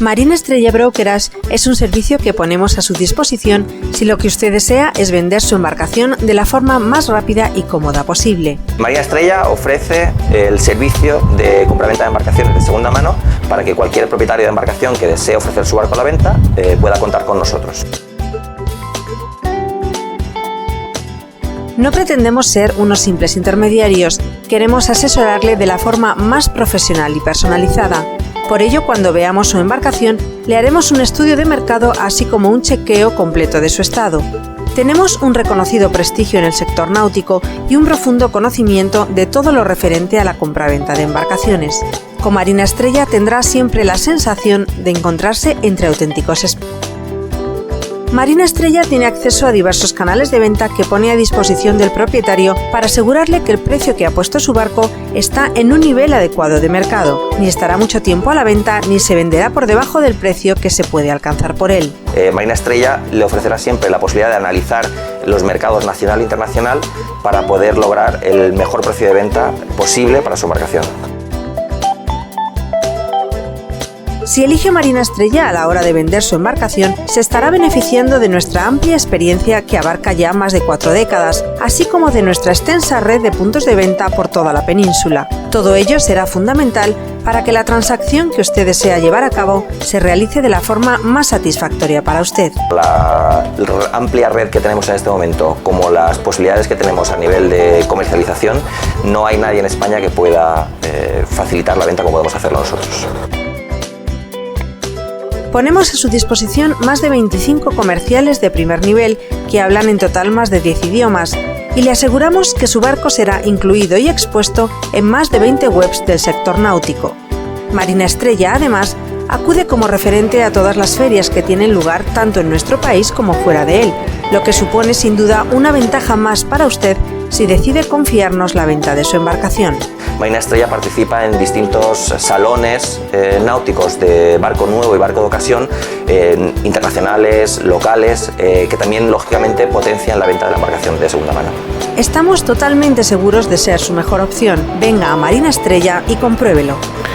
Marina Estrella Brokerage es un servicio que ponemos a su disposición si lo que usted desea es vender su embarcación de la forma más rápida y cómoda posible. Marina Estrella ofrece el servicio de compraventa de embarcaciones de segunda mano para que cualquier propietario de embarcación que desee ofrecer su barco a la venta pueda contar con nosotros. No pretendemos ser unos simples intermediarios, queremos asesorarle de la forma más profesional y personalizada. Por ello, cuando veamos su embarcación, le haremos un estudio de mercado así como un chequeo completo de su estado. Tenemos un reconocido prestigio en el sector náutico y un profundo conocimiento de todo lo referente a la compraventa de embarcaciones. Con Marina Estrella tendrá siempre la sensación de encontrarse entre auténticos expertos. Marina Estrella tiene acceso a diversos canales de venta que pone a disposición del propietario para asegurarle que el precio que ha puesto su barco está en un nivel adecuado de mercado. Ni estará mucho tiempo a la venta ni se venderá por debajo del precio que se puede alcanzar por él. Marina Estrella le ofrecerá siempre la posibilidad de analizar los mercados nacional e internacional para poder lograr el mejor precio de venta posible para su embarcación. Si elige Marina Estrella a la hora de vender su embarcación, se estará beneficiando de nuestra amplia experiencia que abarca ya más de 4 décadas, así como de nuestra extensa red de puntos de venta por toda la península. Todo ello será fundamental para que la transacción que usted desea llevar a cabo se realice de la forma más satisfactoria para usted. La amplia red que tenemos en este momento, como las posibilidades que tenemos a nivel de comercialización, no hay nadie en España que pueda facilitar la venta como podemos hacerlo nosotros. Ponemos a su disposición más de 25 comerciales de primer nivel que hablan en total más de 10 idiomas y le aseguramos que su barco será incluido y expuesto en más de 20 webs del sector náutico. Marina Estrella, además, acude como referente a todas las ferias que tienen lugar tanto en nuestro país como fuera de él, lo que supone sin duda una ventaja más para usted si decide confiarnos la venta de su embarcación. Marina Estrella participa en distintos salones náuticos de barco nuevo y barco de ocasión, internacionales, locales, que también lógicamente potencian la venta de la embarcación de segunda mano. Estamos totalmente seguros de ser su mejor opción. Venga a Marina Estrella y compruébelo.